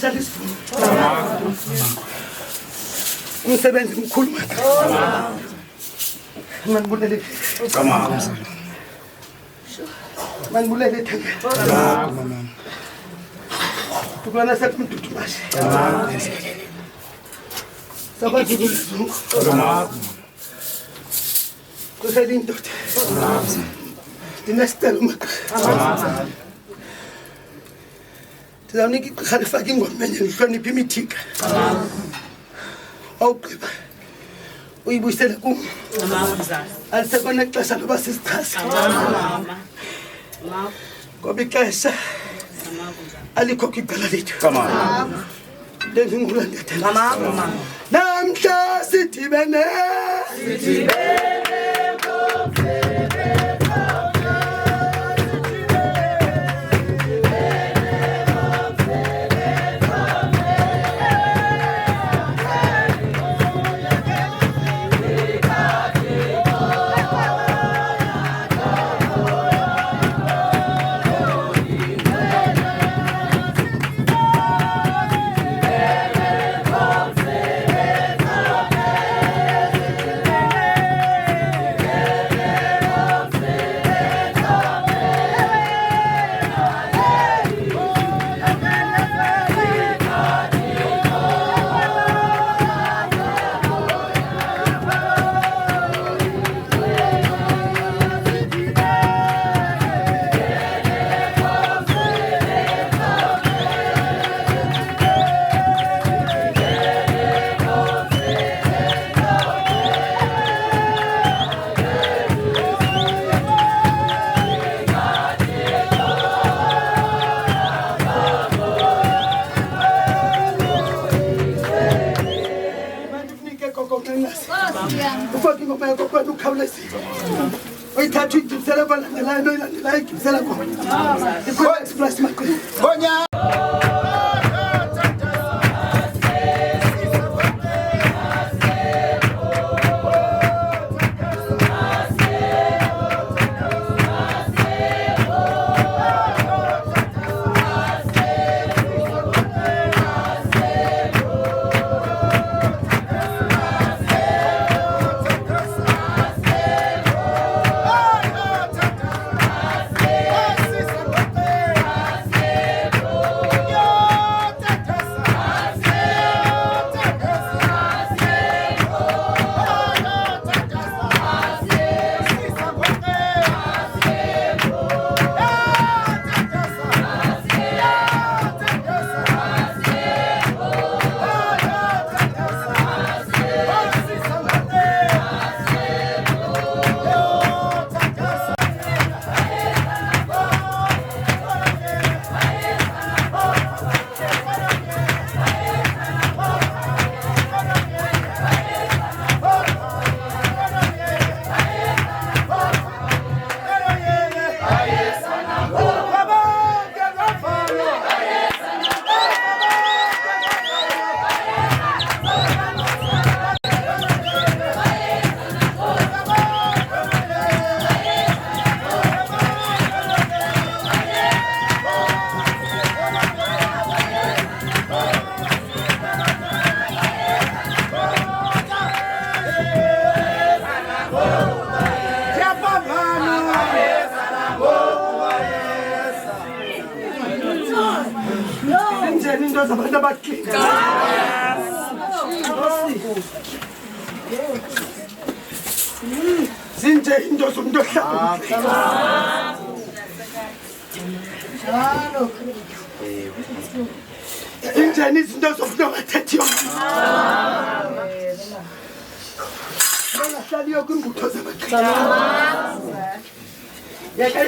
ixesha lesivuno umsebenzi mkhulu manibulele manibulele thanga tukwana sakumdudumashe sakwazi ukuzungu kusele indoda ndinesicelo maxa ndizawunika igqirha lifake ingoma enye ndihloniphe imithika awugqiba uyibuyisele kum alisekona ixesha loba sisichasa ngoba ixesha alikho kwicala lethu ndenzingula ndiyathela namhla sidibene uyithatha uyigibisela balandelayo noyilandelayo igibisela khona i-express maqini zabantu abahleli zinje into zomuntu ohlala injani izinto zomuntu ongathethiyo bangahlaliyo kwimbutho zabahleli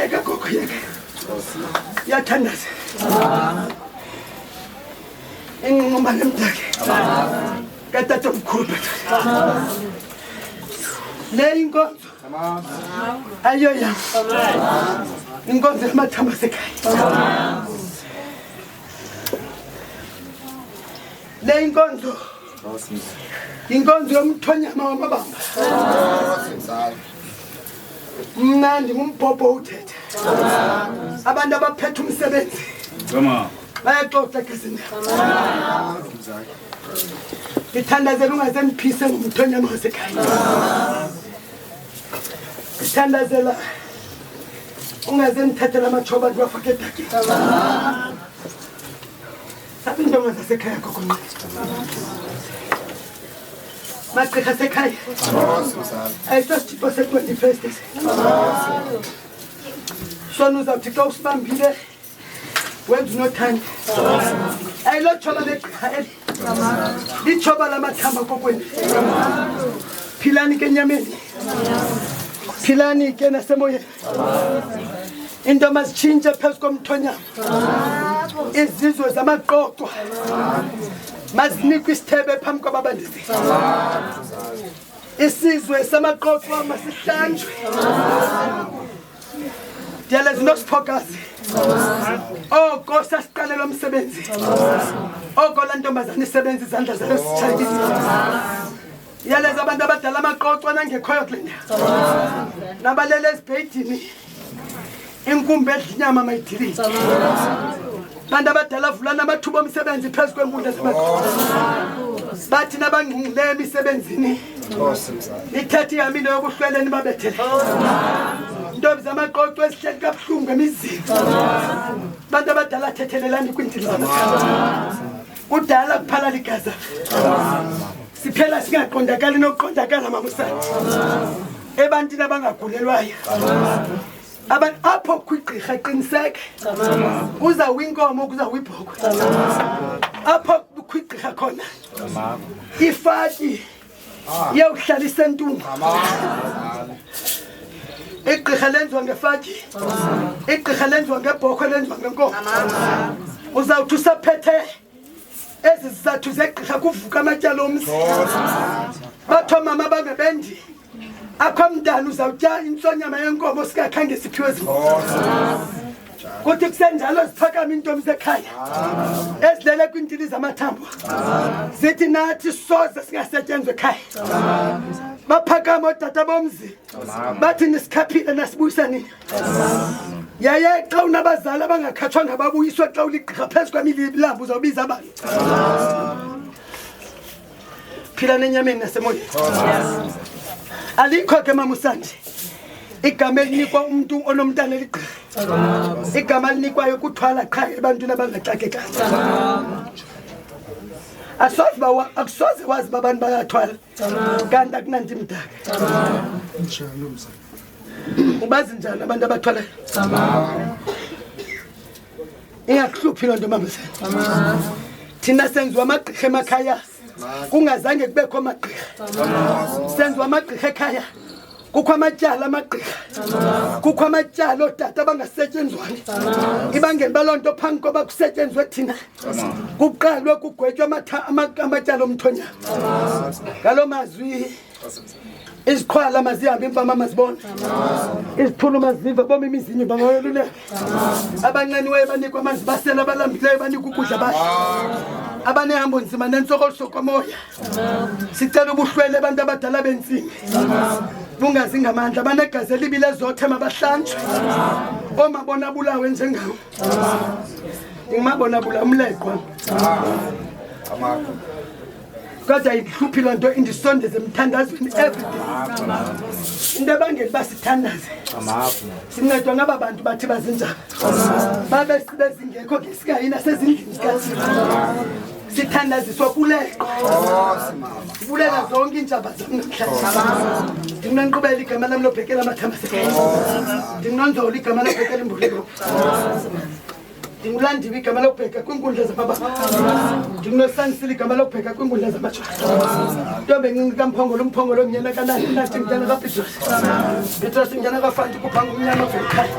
yeka gogo yeka yathandaza ingqumane mdake katata omkhulu bethu le inkonzo ayo yam inkonzo yamathamba asekhaya le inkonzo inkonzo yomthonyama wamabamba mna ndingumbhobho uthetha abantu abaphethe umsebenzi bayaxoxa kezini ngithandazela ungazendiphise ngumthonyama wasekhaya ngithandazela ungazendithathela amatshoba ndiwafake edakeni sabi intombi zasekhaya kokonqe magqirha sekhaya ayisosithixo se-21st sona uzawuthi xa usibambile wenza unothanda ayilo tshoba legqirha eli litshoba lamathamba kokweni philani ke enyameni philani ke nasemoyeni into mazitshintshe phezu komthonyama izizwe zamaqoqwa mazinikwe isithebe phambi kwababandisi isizwe samaqoqwa masihlanjwe ndiyaleza into siphokazi oko sasiqalela umsebenzi oko laa ntombazana isebenza izandla zayo sitshayile yaleza abantu abadala amaqoqwa nangekhoyo kule ndawo nabalele ezibheyidini inkumbi edla inyama mayidilile bantu abadala avulana amathuba omsebenzi phezu kwenkundla zamaqoqwa bathi nabangqungileyo emisebenzini ithatha ihambile yokuhlweleni babethele ntombi zamaqoqwa ezihleli kabuhlungu emizini bantu abadala athethelelani kwiintili zamakhaya kudala kuphala ligaza siphela singaqondakali nokuqondakala mamusati ebantwini abangagulelwayo apho kwigqirha qiniseke uzawinkomo kuzawibhokwe apho kwigqirha khona ifaki yawuhlala isentungu igqirha lenziwa ngefaki igqirha lenziwa ngebhokhwe lenziwa ngenkomo uzawuthi usaphethe ezi zizathu zegqirha kuvuka amatyala omzi bathiwa mama bangebendi akho mntana uzawutya intsonyama yenkomo singakhange siphiwe kuthi kusenjalo ziphakama iintombi zekhaya ezilele kwiintili zamathambo zithi nathi soze singasetyenzwa ekhaya baphakama ootata bomzi bathi nisikhaphile nasibuyisa nini yaye xa unabazali abangakhatshwanga babuyiswe xa uligqirha phezu kwemilambo uzawubiza abantu phila nenyameni nasemoyeni alikho ke mamusandi igama elinikwa umuntu onomntana eligqirha igama elinikwayo kuthwala qha ebantwini abangaxakekanga akusoze wazi uba abantu bayathwala kanti akunanto imdaka ubazi njani abantu abathwalayo ingakuhluphi loo nto mamusandi thina senziwa amagqirha emakhaya kungazange kubekho amagqirha senziwa amagqirha ekhaya kukho amatyala amagqirha kukho amatyala ootata abangasetyenzwayo ibangeni baloo nto phambi koba kusetyenzwe thina kuqalwe kugwetywa amatyala omthonyama ngaloo mazwi izikhwala mazihambe impama mazibona izithulu mazive boma imizinyo bangayolulela abanqeniweyo banikwa amanzi basela abalambileyo banikwa ukudla bahle abanehambo nzima nentsokoliso komoya sicela ubuhlwele abantu abadala bentsimbi bungazi ngamandla abanegazi elibile zothe mabahlanjwe omabona bulawe njengawo ndingumabona bulawe umleqwa kodwa ihluphi loo nto indisondeze emthandazweni everyday into ebangeli uba sithandaze sincedwa ngaba bantu bathi bazinjani babe bezingekho ke singayini asezindlini zikathixo sithandaziswa kuleqo sibulela zonke iintshaba zam namhlanje ndinonqubela igama lam lobhekela amathamba sekhaya ndinonzola igama lobhekela imbulelo ndingulandiwe igama lokubheka kwinkundla zamababa ndinosanisile igama lokubheka kwinkundla zamatshwala ntombi encinci kamphongolo umphongolo omnyana kanani nathi mnyana kapitros pitros mnyana kafanti kuphanga umnyana ovekhaya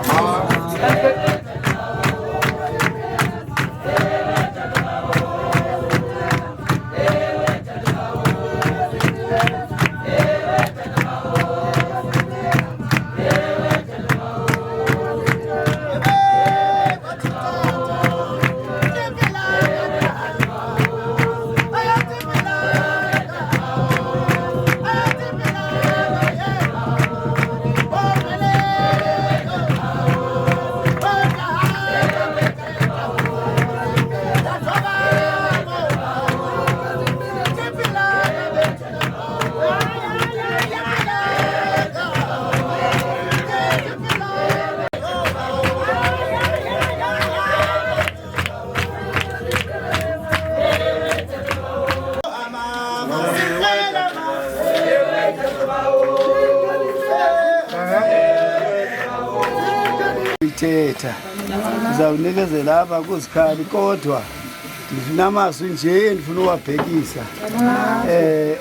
Oh, ukuthetha ngizawunikezela lapha kuzikhali kodwa ndifuna amazwi nje endifuna uwabhekisa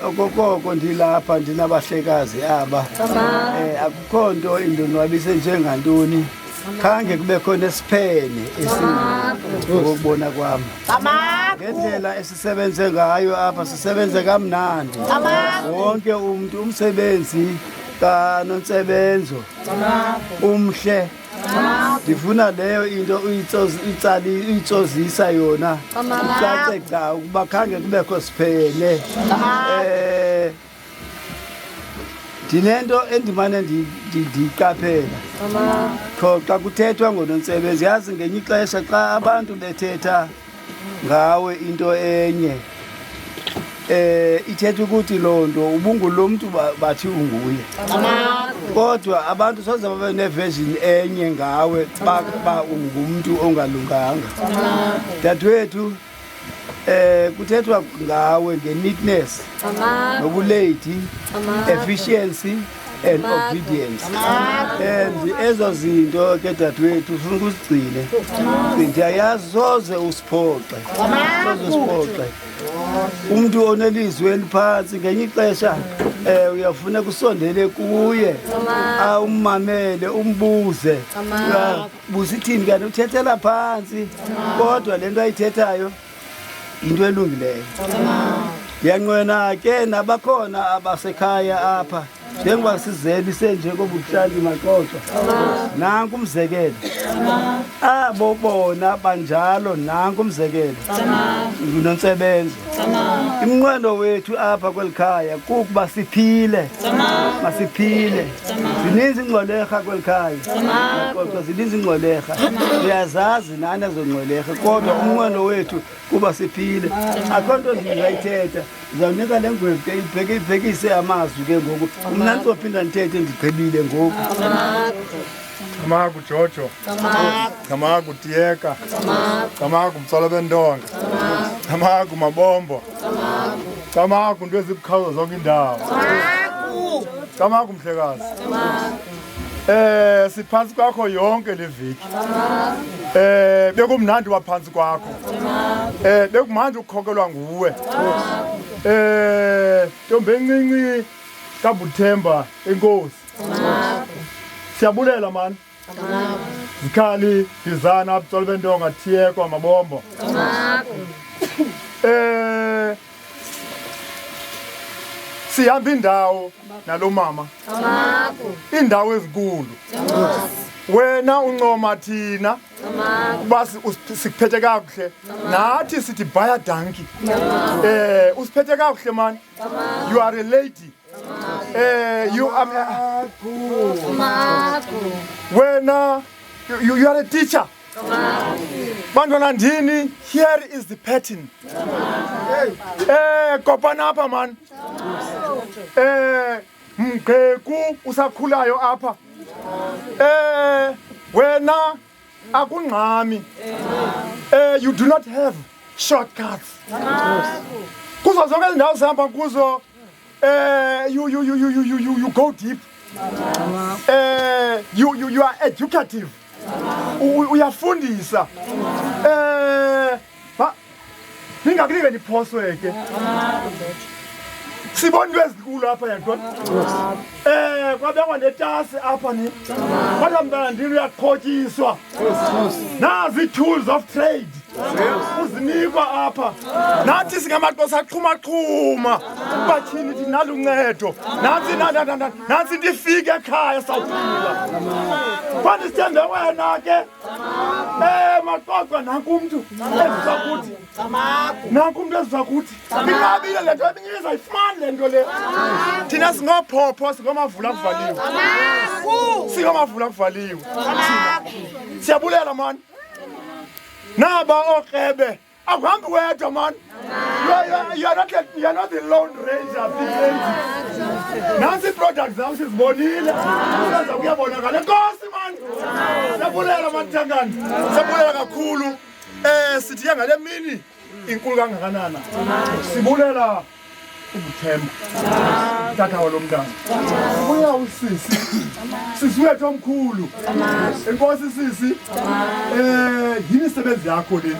okokoko ndilapha ndinabahlekazi aba akukho nto indonwabise njengantoni khange kube khona esiphene ngokubona kwami ngendlela esisebenze ngayo apha sisebenze kamnandi wonke umuntu umsebenzi kaNonsebenzo umhle ndifuna leyo into uyitsozisa yona ucace cha ukuba khange kubekho siphene dinento endimane ndiyiqaphela xa kuthethwa ngoNonsebenzo yazi ngenye ixesha xa abantu bethetha ngawe into enye ithetha ukuthi loo nto ubungulo mntu bathi unguye kodwa abantu soze babe neversion enye ngawe ba ungumntu ongalunganga dadewethu kuthethwa ngawe ngeneatness nobulady efficiency and obedience and ezo zinto ke dadewethu ufuna ukuzigcine ndiyayazi soze usiphoxe umuntu onelizwi eliphansi ngenye ixesha uyafuna kusondele kuye ummamele umbuze buza ithini kanti uthethela phansi kodwa lento ayithethayo into elungileyo ndiyanqwena ke nabakhona abasekhaya apha njengoba sizeli senjengobuhlali maxoxo nanku umzekelo abo bona banjalo nanku umzekelo nguNonsebenzo imnqweno wethu apha kwelikhaya kukuba siphile masiphile zininzi ingxolerha kwelikhaya kodwa zininzi ingxolerha uyazazi nani ezongxolerha kodwa umnqweno wethu kuba siphile akho nto ndingayithetha ndizawunika le ngwevu ke ibhekise amazwi ke ngoku mna ndizophinda ndithethe ndigqibile ngoku Ngamaku Jojo, ngamaku Tiyeka, ngamaku Mtswalabentonga, ngamaku Mabombo, ngamaku nto ezibukhazo zonke indawo, ngamaku Mhlekazi. Siphansi kwakho yonke le veki. Bekumnandi waphansi kwakho. Bekumnandi ukukhokelwa nguwe. Ntombi encinci kaButhemba enkosi. Siyabulela man. Zikhali Dizana Mtswalabentonga Tiyeko Mabombo. Sihamba indawo nalo mama. Indawo ezinkulu. Wena uncoma thina. Kuba sikuphethe kakuhle. Nathi sithi baya donkey. Usiphethe kakuhle man. You are a lady. You are wena you are a teacher. Bantwana ndini, here is the pattern. Kopana apha man. Mgeku usakhulayo apha. Wena akungqami. You do not have shortcuts. Kuzo zonke izindawo sihamba kuzo you go deep. You are educative. Uyafundisa. Ningakulike niphosweke. Sibona into ezinkulu apha yantwana. Kwabekwa netasi apha ni. Kodwa mntana ndini uyaqhotyiswa. Nazi tools of trade. Uzinikwa apha. Nathi singamaxhosa aqhuma. Bathini thi naluncedo. Nansi ndifike ekhaya sawuphila. Kwani sithembe wena ke. Maxoxa nanku umuntu ezizakuthi. Nanku umuntu ezizakuthi. Inqabile le nto eminye izayifumana le nto le. Thina singophopho singomavula kuvaliwe. Singomavula kuvaliwe. Siyabulela man. Naba okrebe akuhambi wedwa man. You are not the lone ranger, big lady. Nansi products zam sizibonile. Senza kuyabonakala enkosi man. Siyabulela man Thangani. Siyabulela kakhulu. Sithi ngale mini inkulu kangakanana. Sibulela ubuthemba tata walomntana ubuya usisi sisi wethu omkhulu enkosi sisi yini isebenzi yakho le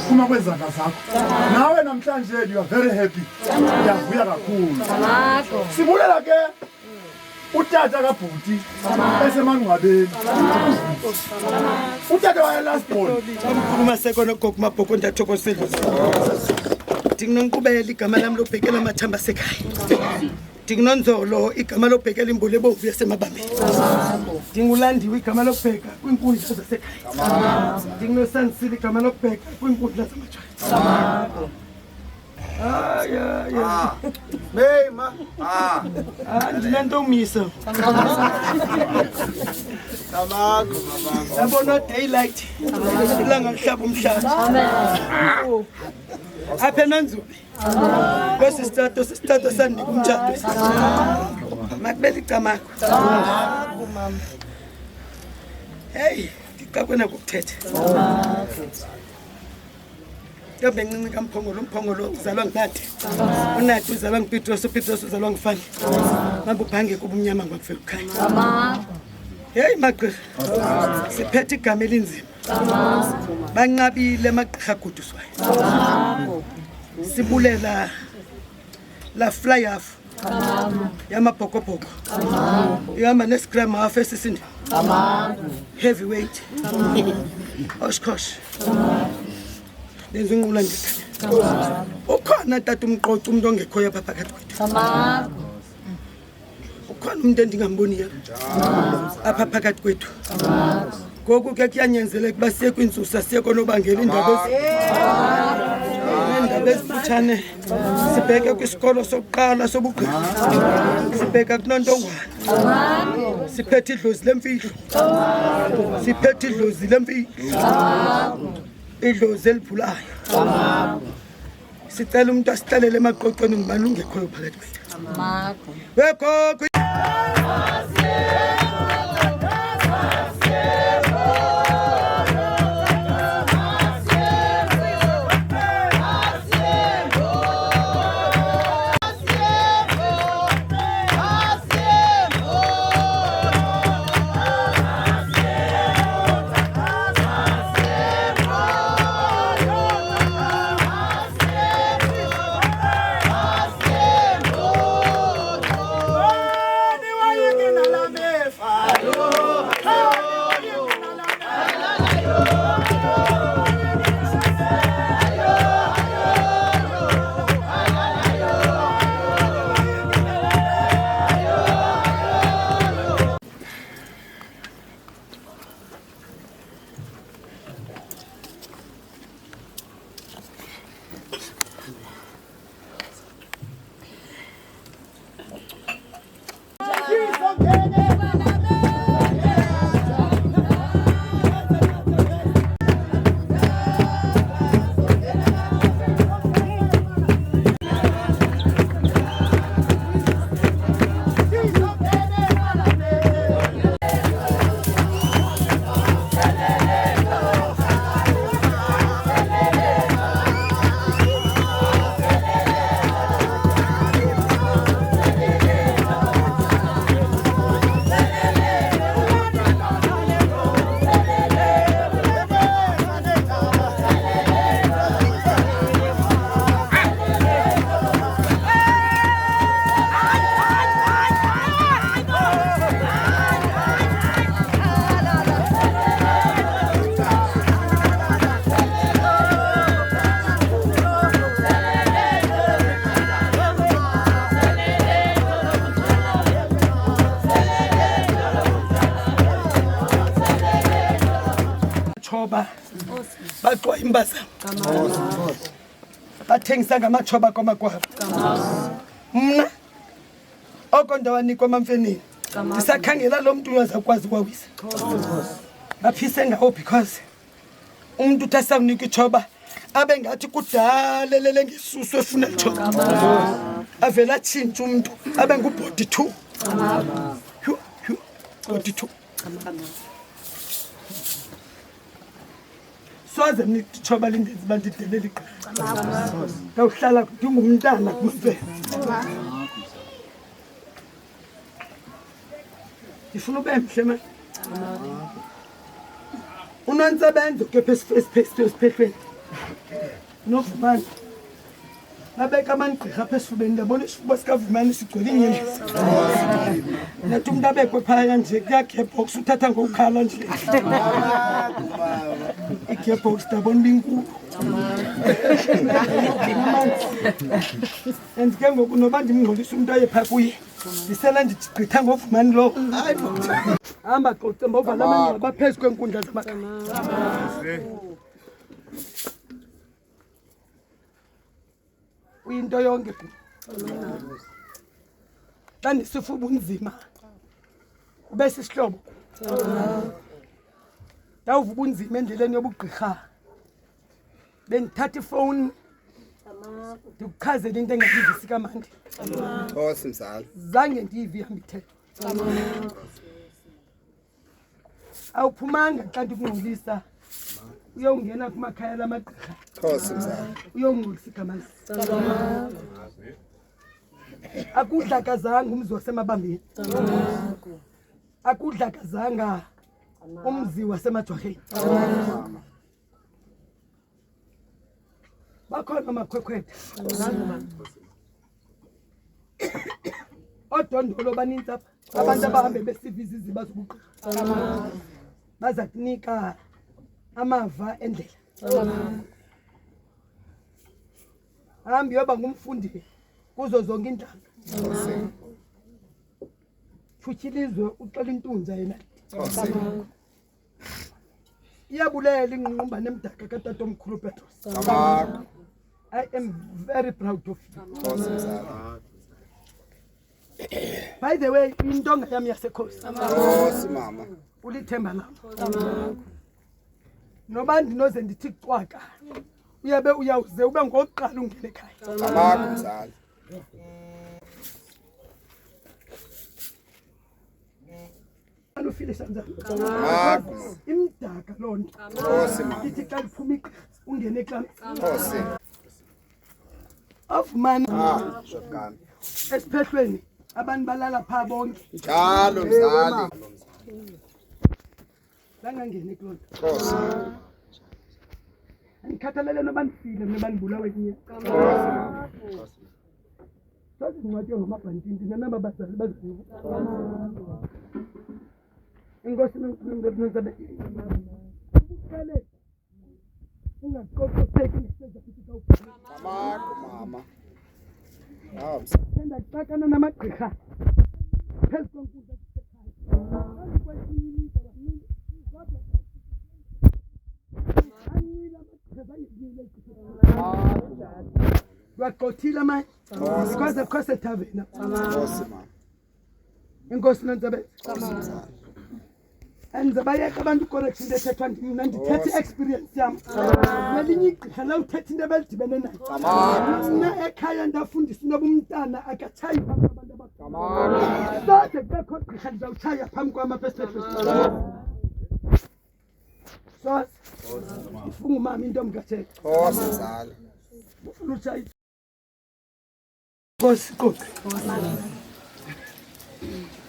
kuma kwezandla zakho nawe namhlanje you are very happy uyavuya kakhulu sibulela ke utata kabhuti esemangcwabeni utata waye last born Uma sekono kokumabhoko ndathokozela. Ndinonqubela igama lami lobhekela amathamba sekhaya. Ndinonzolo igama lobhekela imbulu ebomvu yasemabambeni. Ndingulandiwe igama lobheka kwinkundla zasekhaya. Ndinosansile igama lobheka kwinkundla zamajwayi. Hey ma. Ndinantomisa. Tamakho. Yabona daylight. Ilanga lihlaba umhlaba. Apha eNanzube. Kwesi sitato sandinika umtshado. Makubele icamakho. Hey, ngicakwana kokuthetha. Yobe ncinci kamphongolo umphongolo uzalwa nginade. Unade uzalwa ngipitros upitros uzalwa ngifani. Manje ubhange kuba umnyama ngakufika ukhanya. Hey magqirha. Siphethe igama elinzima. Banqabile amagqirha aguduswayo. Sibulela la fly half. Yamabhokobhoko. Yama nesgram half esisindi. Heavyweight. Oshkosh. Nenzinqula ngikhanya. Ukhona tata umqoqo umuntu ongekhoya pha phakathi kwethu. Ukhona umuntu endingamboni apha phakathi kwethu. Ngoku ke kuyanyanzeleka ukuba siye kwinsusa siye konobangela indaba ezifutshane. Sibheke kwisikolo sokuqala sobugqirha. Sibheka kuNontongwane. Siphethe idlozi lemfihlo. Siphethe idlozi lemfihlo. Idlozi eliphulayo. Sicela umuntu asihlalele emaqoqweni ngibani ungekhoyo phakathi kwethu. Wekho baqwa imbaza bathengisa ngamatshoba kwamagwabo mna okonto wanikwa amamfenini ndisakhangela lo muntu uyazakwazi kwawisa baphise ngawo because umuntu uthi asawunika itshoba abe ngathi kudalelele ngesusu efuna itshoba avela atshintshe umuntu abe ngubhodi 2 bhodi 2 swaze mnithi itshoba lindenzi bandidelele igqirha Ndawuhlala ndingumntana kumfene. Ndifuna ube mhle manje. Unonsebenzo ke phesiphelweni. Novumani. Babeka amangqirha apha esifubeni ndabona isifuba sikavumani sigcwele inyembezi. Nathi umntu abekwe phaya nje kuyagearbox uthatha ngokukhala nje. Igearbox ndabona uba inkulu. And ke ngoku noba ndimngcolisa umntu aye phaa kuye ndisela ndigqitha ngovumani lowo. Hamba xoxe mbovala amangcwaba phezu kweenkundla zamagama. Uyinto yonke xa ndisifuba unzima ube sisihlobo. Ndawuva ubunzima endleleni yobugqirha bendithatha ifowuni ndikuchazela into engayivisi kamandi. Nkosi mzali. Zange ndiyive ihamba ithetha. Awuphumanga xa ndikungcolisa uyongena kumakhaya lamagqirha. Nkosi mzali. Uyongcolisa igama akudlakazanga umzi wasemabambeni. Akudlakazanga umzi wasemajwarheni. Bakhona amakhwekhwetha. Odondolo baninzi apha. Abantu abahambe besiviza iziba zobugqirha. Baza kunika amava endlela. Hambi yoba ngumfundi kuzo zonke intlanga. Futyilizwe uxela intunja yena. Iyabulela ingqungqumbane emdaka katatomkhulu Petros. I am very proud of you. By the way, intonga yami yasekhosi. Nkosi mama. Ulithemba lam. Noba ndinoze ndithi cwaka uyabe uyawuze ube ngokuqala ungene ekhaya. Amako mzali. Ufile sanjani? Amako. Imdaka loo nto. Nkosi mama. Ithi xa liphuma igqirha ungene eklami. Nkosi. Avumani Shotgun. esiphehlweni abantu balala phaa bonke. Njalo mzali. Bangangeni kuloo nto. Nkosi. Andikhathalele noba ndifile noba ndibulawe kunyaka. Nkosi. Sazincwatywe ngamabhantini thina nababazali bazivu. Inkosi nonzabe. Uqale ungaqoqotheki ngeseza futhi xa uphila. Amako mama. Hawu. Sendaxakana namagqirha phezu kwenkundla lwagqothile manje because of course ethavena. Nkosi mama. Inkosi nonzabenza andizabayeka abantu correction into ethethwa ndimna ndithethe experience yam. Nelinye igqirha lawuthetha into ebelidibene nayo. Mna ekhaya ndafundisa inoba umntana akatshayi phambi kwabantu abadala. Sode kubekho gqirha ndizawutshaya phambi kwam apha esiphehlweni. Sos ifunga umama intombi kaJesu. Nkosi mzali. Ufuna utshaya. Nkosi qoqi.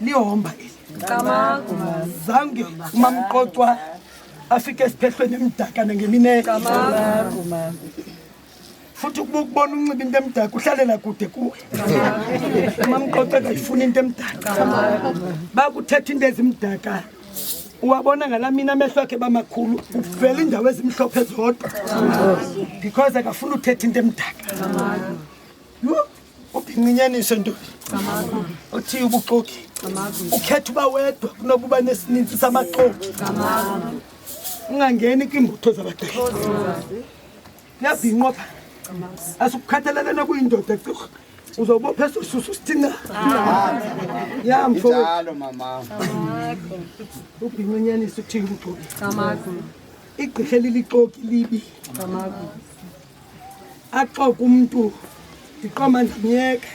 Lihomba eli. Zange umamqoqwa afike esiphehlweni emdaka ngemine. Futhi ukubona unxiba into emdaka uhlalela kude kuwe. Umamqoqwa akayifuni into emdaka. Bakuthetha into ezimdaka. Uwabona ngalamina amehlo akhe bamakhulu uvela indawo ezimhlophe zodwa. Because akafuna uthetha into emdaka. Ubhincinyaniswe ntombi. Uthi ubuxoki. Ukhetha uba wedwa kunoba uba nesininzi samaxoki. Ungangeni kwiimbutho zabagqirha. Kuyabhinqwa pha. Asukukhathalele nokuyindoda gqirha. Uzobopha eso susu sithinga. Ya mfowethu. Njalo mama. Ubhincinyaniswe uthi ubuxoki. Igqirha elilixoki libi. Axoka umntu ndiqoma ndimyeka.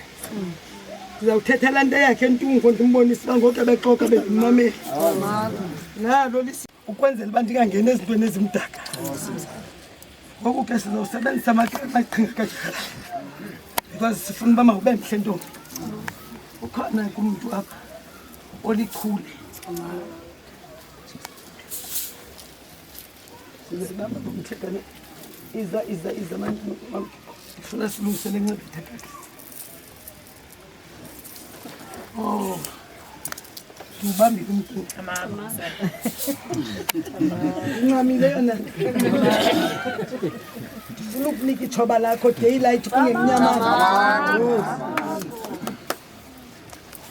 Ndizawuthetha laa nto yakhe entungo ndimbonise uba ngoku ebexoka bendimamele. Nalo ukwenzela uba ndingangeni ezintweni ezimdaka. ngoku ke sizawusebenzisa amaqhinga kaJehova because sifuna uba mawube mhle ntombi ukhona kumntu apha olichule sizibamba ngomthekane iza manje funa silungisele ncebetha kahle oh ubambi umntu incamile yona ufuna ukunika ithoba lakho daylight kungemnyama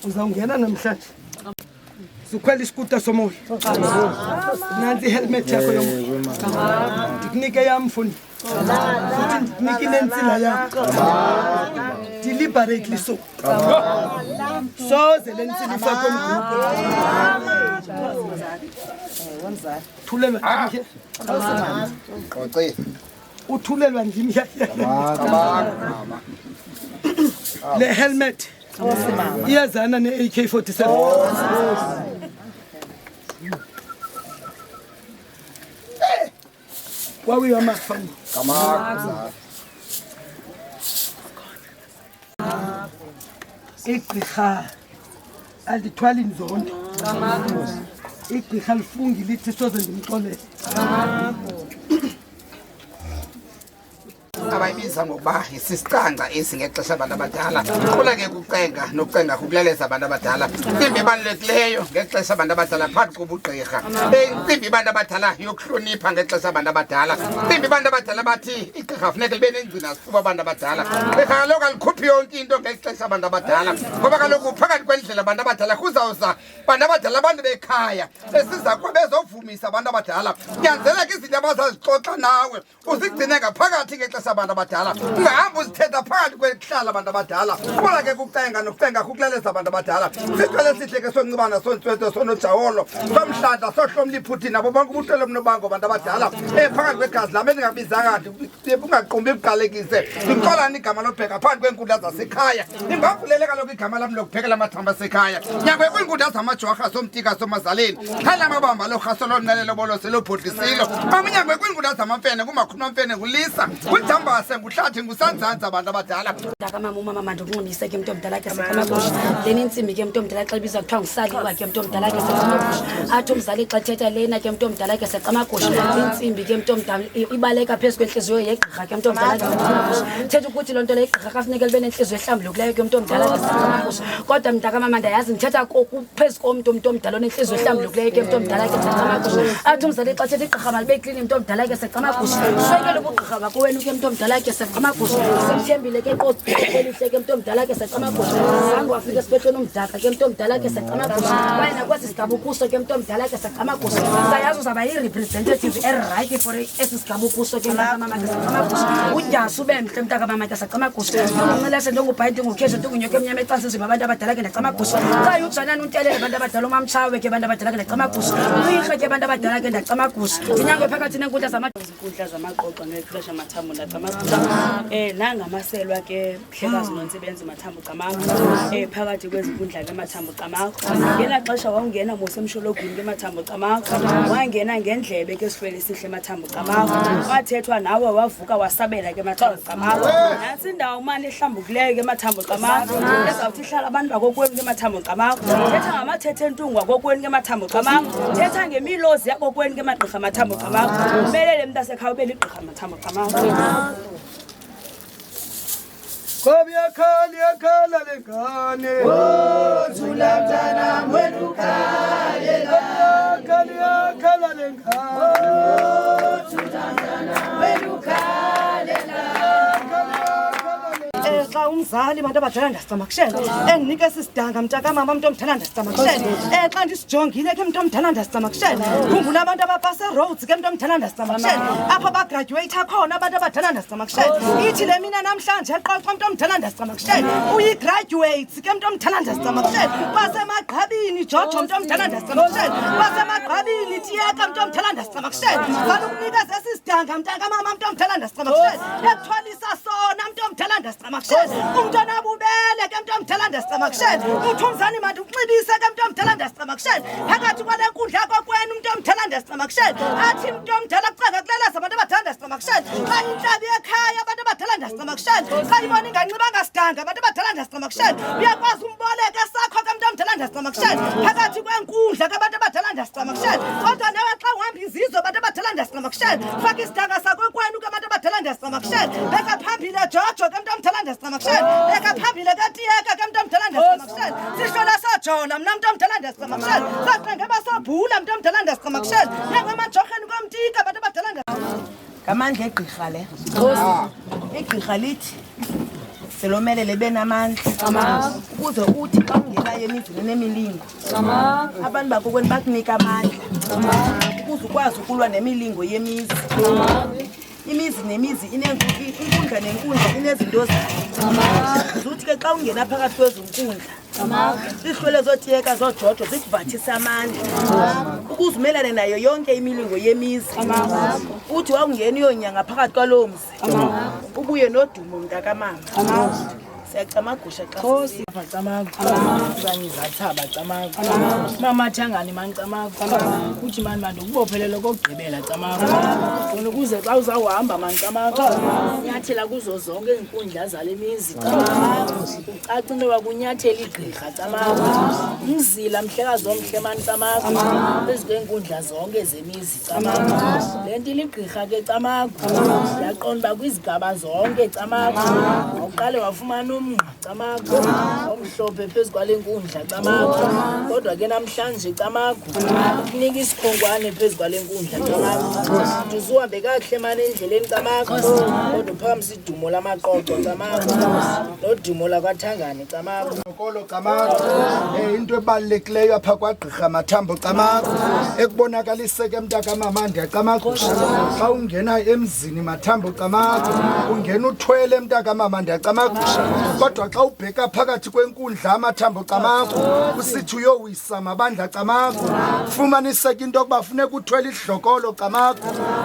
uzawungena namhlanje ukhwela isikuta somoya nansi ihelmet yakho yomoya ndikunike yam mfundi futhi ndikunike inentsila yakho deliberately so soze le ntsila ifakwe mgrupu thulelwa uthulelwa ndim le helmet iyazana ne-AK-47 wawiwa mafani igqirha alithwali nzondo igqirha lifungi lithi soze ndimxolele abayibiza ngokuba yisisicangca esi ngexesha abantu abadala qhula ke kucenga nokucenga kukuleleza abantu abadala impimbi ebalulekileyo ngexesha abantu abadala phakathi kobugqirha impimbi abantu abadala yokuhlonipha ngexesha abantu abadala impimbi abantu abadala bathi igqirha funeka libe nengcina sifuba abantu abadala gqirha kaloku alikhuphi yonke into ngexesha abantu abadala ngoba kaloku phakathi kwendlela abantu abadala kuzawuza abantu abadala abantu bekhaya esiza kuba bezovumisa abantu abadala kunyanzeleka izinto abazazixoxa nawe uzigcine ngaphakathi ngexesha abantu abadala ungahamba uzithetha phakathi kwekuhlala abantu abadala kuba ke kucenga nokucenga kukuleleza abantu abadala sicele sihle ke soncibana sontswetho sonojawolo somhlanda sohlomla iphuthi nabo bonke ubuhlelo mnobango abantu abadala phakathi kwegazi lami endingabizanga ungaqumbi ibuqalekise ndimxolani igama lobheka phakathi kweenkundla zasekhaya ndingavulele kaloku igama lam lokuphekela amathamba asekhaya nyangwe kwiinkundla zamajwarha somtika somazaleni khali amabamba lorhaso lonqelelo bolose lobhodlisilo maminyangwe kwiinkundla zamamfene kumakhulu amfene ngulisa Jambase nguhlathi ngusanzanza abantu abadala ndakamama umama mandikunxibise ke mntu omdala ke sekamagusha leni intsimbi ke mntu omdala xa ibizwa kuthiwa ngusaliwa ke mntu omdala ke sekamagusha athi umzali xa thetha lena ke mntu omdala ke sekamagusha intsimbi ke mntu omdala ibaleka phezu kwentliziyo yegqirha ke mntu omdala ke sekamagusha thetha ukuthi loo nto le igqirha kafuneka libe nentliziyo ehlambulukileyo ke mntu omdala ke sekamagusha kodwa mntakamama ndayazi ndithetha phezu komntu omdala onentliziyo ehlambulukileyo ke mntu omdala ke sekamagusha athi umzali xa thetha igqirha malibe klini mntu omdala ke sekamagusha shwekele ubugqirha bakuwenu ke mntu omdala ke sekamagusha semthembile ke nkosi elihle ke mntu omdala ke sekamagusha zange wafika esibethweni umdaka ke mntu omdala ke sekamagusha kwaye nakwesi sigabukuso ke mntu omdala ke sekamagusha sayazi uzaba yi-representative eright for esi sigabukuso ke mntakamama ke sekamagusha udyasi ube mhle mntakamama ke sekamagusha ndinguncilese ndingubhayi ndingukheshe ndingunyoke emnyama ecansizima abantu abadala ke ndacamagusha kaye ujanani untelele abantu abadala umamtshawe ke abantu abadala ke ndacamagusha uyirhe ke abantu abadala ke ndacamagusha ndinyangwe phakathi neenkundla zamaqoqo nexesha mathambo ndacamagusha nangamaselwa ke mhlekazi nontsibenzi mathambo camakho phakathi kwezinkundla ke mathambo camakho ngela xesha wawungena mosemshologwini ke mathambo camakho wangena ngendlebe ke sifele sihle mathambo camakho wathethwa nawe wavuka wasabela ke mathambo camakho nantsi indawo umane ehlambukileyo ke mathambo camakho ezawuthi ihlala abantu bakokweni ke mathambo camakho thetha ngamathethe entungu akokweni ke mathambo camakho thetha ngemilozi yakokweni ke magqirha mathambo camakho umelele mntu asekhaya ube ligqirha mathambo camakho yakhala lengane Zulamtana mwenu kalela yakhala lengane Zulamtana mwenu kalela xa umzali bantu abadala ndasicamakushele endinika sisidanga mntakamama mntu omdala ndasicamakushele xa ndisijongile ke mntu omdala ndasicamakushele khumbula abantu abapase roads ke mntu omdala ndasicamakushele apho abagraduate akhona abantu abadala ndasicamakushele ithi le mina namhlanje eqoqo mntu omdala ndasicamakushele uyi-graduates ke mntu omdala ndasicamakushele basemagqabini jojo mntu omdala ndasicamakushele basemagqabini tiyeka mntu omdala ndasicamakushele fanukunika zesisidanga mntakamama mntu omdala ndasicamakushele ekuthwalisa sona mntu omdala ndasicamakushele umntwana bubele ke mntu omdala ndasicamakushele uthi umzali mandi ukunxibise ke mntu omdala ndasicamakushele phakathi kwale nkundla kokwenu mntu omdala ndasicamakushele athi mntu omdala kucanga kuleleza abantu abadala ndasicamakushele ndiyasicamakushani xa intlabi ekhaya abantu abadala ndiyasicamakushani xa ibona inganxibanga sidanga abantu abadala ndiyasicamakushani uyakwazi umboleka esakho ke mntu omdala ndiyasicamakushani phakathi kwenkundla kabantu abadala ndiyasicamakushani kodwa nawe xa uhamba izizwe abantu abadala ndiyasicamakushani faka isidanga sakokwenu kabantu abadala ndiyasicamakushani beka phambili jojo ke mntu omdala ndiyasicamakushani beka phambili katiyeka ke mntu omdala ndiyasicamakushani sihlola sajona mna mntu omdala ndiyasicamakushani saqenge basobhula mntu omdala ndiyasicamakushani njengamajorheni komtika abantu abadala ngamandla egqirha le igqirha lithi selomelele benamandla ukuze uthi xa ungenayo emizini nemilingo abantu bakokweni bakunika amandla ukuze ukwazi ukulwa nemilingo yemizi imizi nemizi inkundla nenkundla inezinto zayo zuthi ke xa ungena phakathi kwezinkundla zihlwele zotiyeka zojojo zikuvathisa amandla ukuze umelane nayo yonke imilingo yemizi uthi wawungena uyonyanga phakathi kwaloo mzi ubuye nodumo mntakamama siyacamagusha Khosi bacamaga abanye zathaba camaga mama thangani mancamaga uthi mani manje ukubophelelo kokugqibela camaga khona ukuze xa uzawuhamba mancamaga unyathela kuzo zonke inkundla zalemizi camaga ucaca into wakunyathela igqirha camaga umzila mhlekazi omhle mani camaga phezu kweenkundla zonke zemizi camaga le nto iligqirha ke camaga yaqonda uba kwizigaba zonke camaga uqale wafumana camago omhlophe phezu kwale nkundla camago kodwa ke namhlanje camago kunika isikhonkwane phezu kwale nkundla camago uzuhambe kakuhle mani endleleni camago kodwa uphakamisa idumo lamaqoqo camago nodumo lakwathangane camago Nkolo camago into ebalulekileyo apha kwagqirha Mathambo camago ekubonakalise ke mntakamama ndiyacamagusha xa ungena emzini Mathambo camago ungena uthwele mntakamama ndiyacamagusha kodwa xa ubheka phakathi kwenkundla Mathambo camago usithi uyowisa mabandla camago fumaniseke into yokuba funeka uthwele ihlokolo camago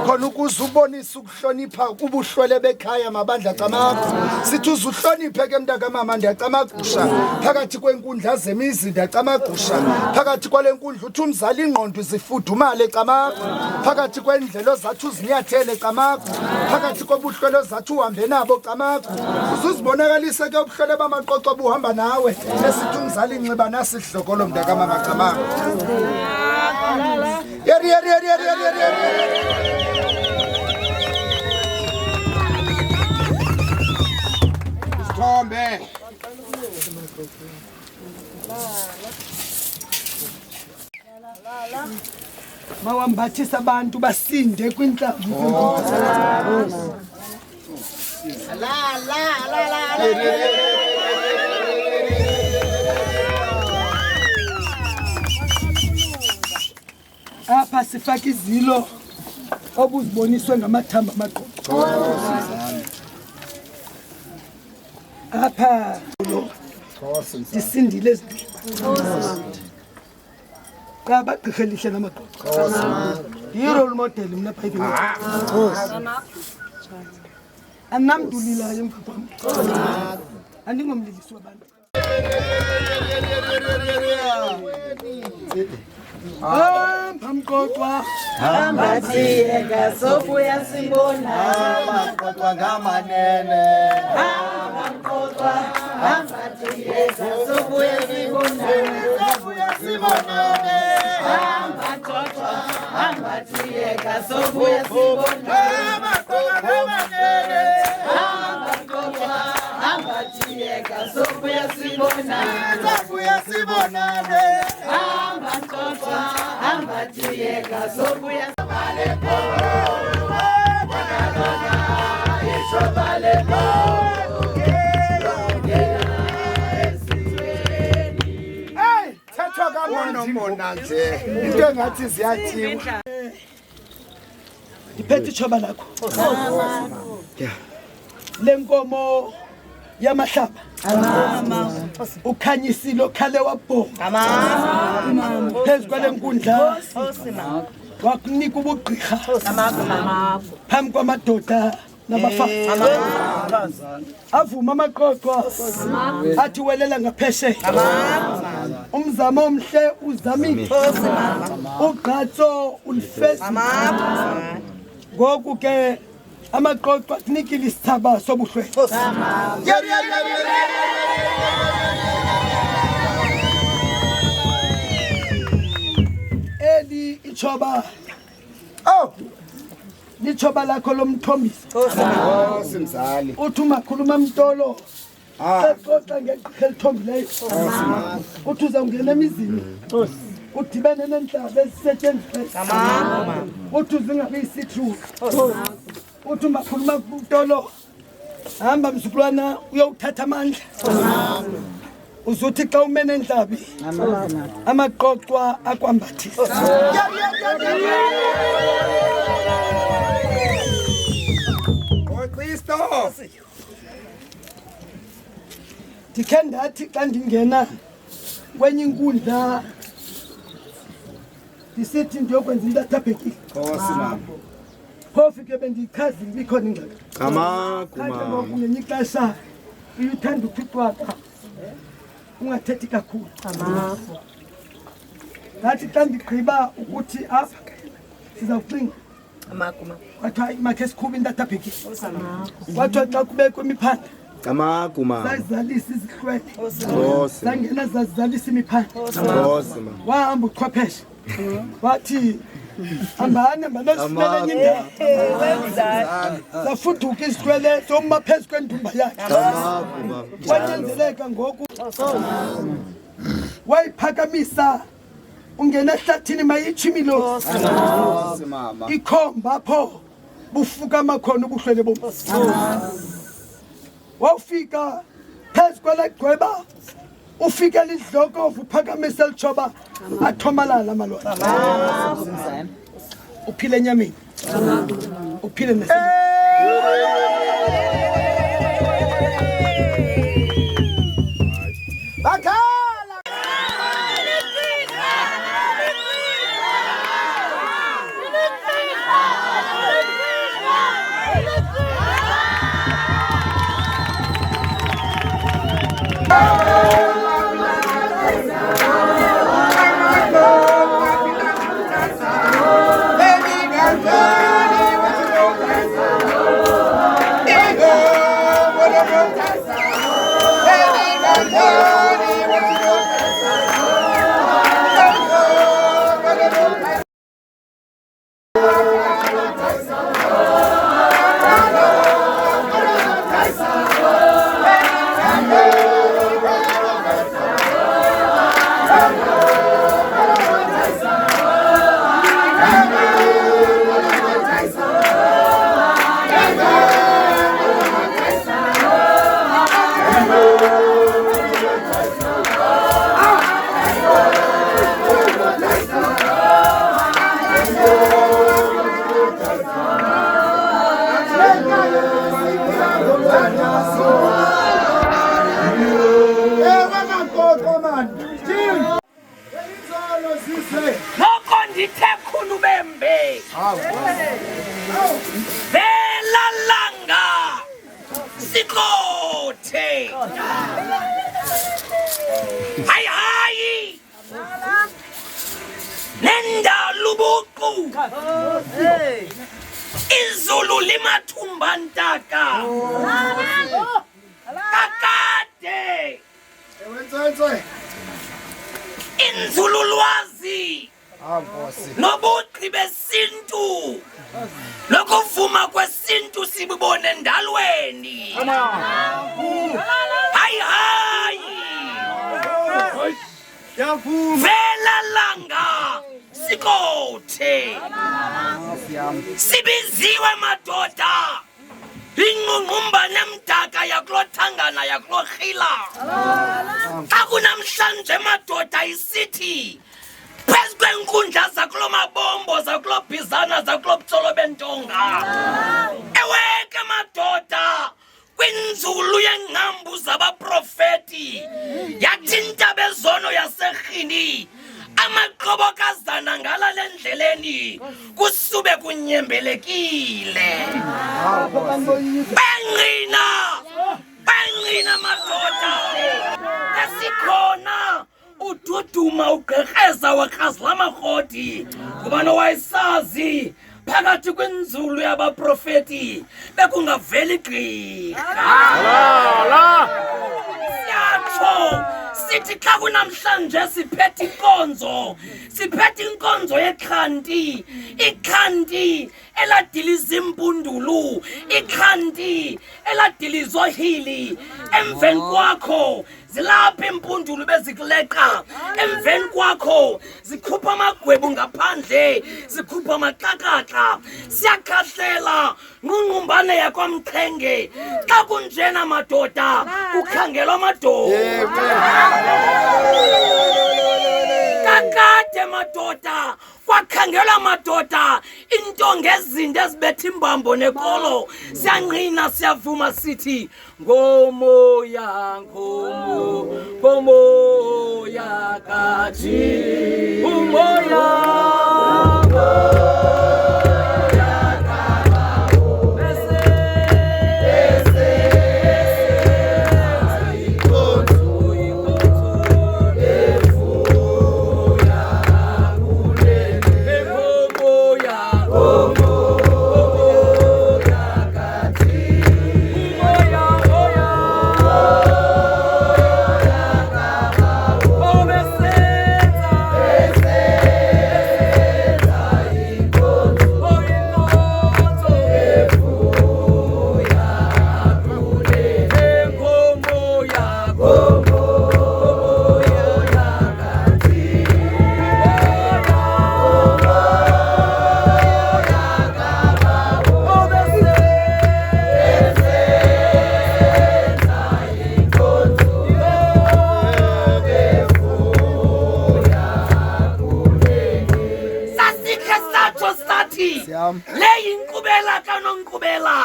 khona ukuze ubonise ukuhlonipha ubuhlwele bekhaya mabandla camago sithi uzuhloniphe ke mntakamama ndiyacamagusha phakathi kwenkundla zemizi ndiyacamagusha phakathi kwale nkundla uthi umzali ingqondo zifudumale camago phakathi kwendlela ozathi uzinyathele camago phakathi kobuhlwele ozathi uhambe nabo camago uzuzibonakalise ke ubuhlwele bamaqoqo buhamba nawe esithi umzali inxiba nasihlokolo mntakamama camago yeri Thombe mawambathisa abantu basinde kwinhlamvu apha sifaka izilo obuziboniswe ngamathamba amaqoqo apha ndisindile ezigqiba xa bagqirha elihle namaqoqo yi-role model mna phayike anamntulilayo emva kwam andingomlilisi wabantu hamba mqoqwa hamba thiyeka sobuya sibona maqoqwa ngamanene hamba mqoqwa hamba thiyeka sobuya sibona hamba mqoqwa hamba thiyeka sobuya sibona hamba mqoqwa hamba thiyeka sobuya sibona hamba mqoqwa hamba thiyeka sobuya thethwa kamonamona nje into engathi ziyathiwa ndiphethe itshoba lakho le nkomo yamahlaba ukhanyisile okhale wabhonga phezu kwale nkundla wakunika ubugqirha phambi kwamadoda nabafazi avuma amaqoqo athi welela ngaphesheya umzamo omhle uzamile ugqatso ulifesi ngoku ke amaqoqo kunikile isithaba sobuhlwele eli ichoba lichoba lakho lomthombisi simzali uthi umakhuluma mtolo xoxa ngeqhiqha elithombileyo uthi uzawungena emizini udibene nenhlaba ezisetshenziswe uthi uzingabi yisithuka uthi umakhuluma mtolo hamba mzukulwana uyowuthatha amandla uzuthi xa umene endlabi amaqoqwa akwambathisa Kristo ndikhe ndathi xa ndingena kwenye inkundla ndisithi ndiyokwenza into athabhekile phofu ke bendiyichazile ibikhona ingxaki ngoku ngenye ixesha uyuthanda uphixwaka ungathethi kakhulu ngathi xa ndigqiba ukuthi apha sizawucinga kwathiwa makhe sikhube into athabhekile kwathiwa xa kubekho imiphanda zazizalisa izihlwele zangena zazizalisa imiphanda wahamba uchwepheshe wathi hambani manosimele enye indawo zafuduka izihlwele zoma phezu kwendumba yakhe wanyanzeleka ngoku wayiphakamisa ungena ehlathini mayitsho imilozi ikhomba apho bufuka amakhona ubuhlwele bomu wawufika phezu kwelagcweba ufike lidlokovu uphakamisa elijoba athomalala amalwala uphile enyameni uphile noko ndithe khulu bembe velalanga sikothe hayi nendalo ubuqu izulu limathumba ntaka kakade inzululwazi nobuqi besintu nokuvuma kwesintu sibubone endalweni hayi velalanga sikothe sibiziwe madoda ingqungqumba nemdaka yakulothangana yakulohila xa kunamhlanje madoda isithi phezu kwenkundla zakulo mabombo zakulo bhizana zakulo butsolo bentonga eweke madoda kwinzulu yengcambu zabaprofeti yathinta bezono yaserhini amaqobokazana ngala lendleleni kusube kunyembelekile benqina madoda esikhona ududuma ugqerheza wakrazi lamarhodi kuba nowayesazi phakathi kwenzulu yabaprofeti bekungaveli igqirha siyatsho sithi xa kunamhlanje siphethe inkonzo yekhanti ikhanti eladiliza impundulu ikhanti eladilizwa hili emveni kwakho zilapha impundulu bezikuleqa emveni kwakho zikhupha amagwebu ngaphandle zikhupha amaqaqaqa siyakhahlela ngungqumbane yakwamxhenge xa kunjena madoda kukhangelwa amadoda kakade madoda kwakhangelwa madoda intonga ezinto ezibetha imbambo nekolo siyanqina siyavuma sithi ngomoya kathi umoya leyi inkqubela kanonkqubela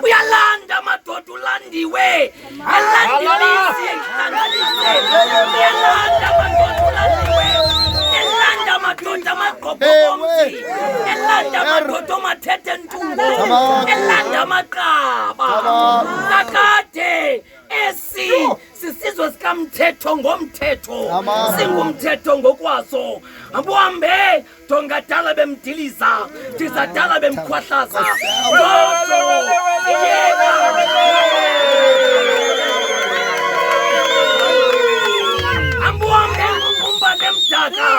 uyalanda madoda ulandiwe alandilisi ihlanganise uyalanda madoda ulandiwe elanda madoda amagqobhomzi elanda madoda omathethe ntungo elanda amaqaba kakade esi sisizwe sikamthetho ngomthetho singumthetho ngokwaso abuhambe dongadala bemdiliza ndizadala bemkhwahlaza lodwa yena ambuhambe ngumba nemdaka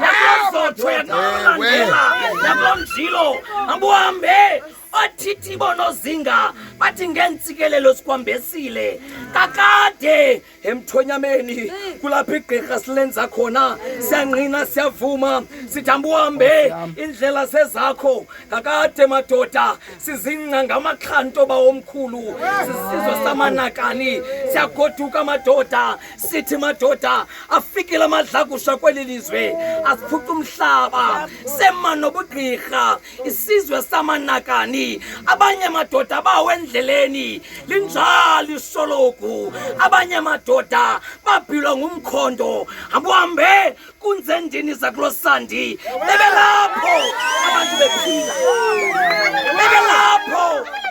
yakozotho yakulandela yakomjilo ambuhambe othithi bonozinga bathi ngentsikelelo sikwambesile kakade emthonyameni kulapha igqirha silenza khona siyanqina siyavuma sithamba uhambe indlela sezakho kakade madoda sizingqa ngamakhanto bawomkhulu sisizwe samanakani siyagoduka madoda sithi madoda afikile amadlagusha kweli lizwe asiphuca umhlaba sema nobugqirha isizwe samanakani abanye madoda bawendleleni linjalo isoloku abanye madoda babhilwa ngumkhondo abuhambe kunzendini zakulosandi bebelapho abantu bephila bebelapho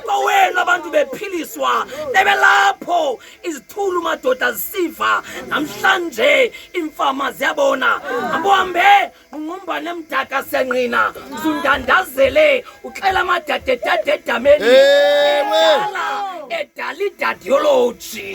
kowena abantu bephiliswa bebelapho izithulu madoda zisiva namhlanje imfama ziyabona abuhambe unqumbane emdaka siyanqina uzundandazele uxela amadadedade edameni edala idadiology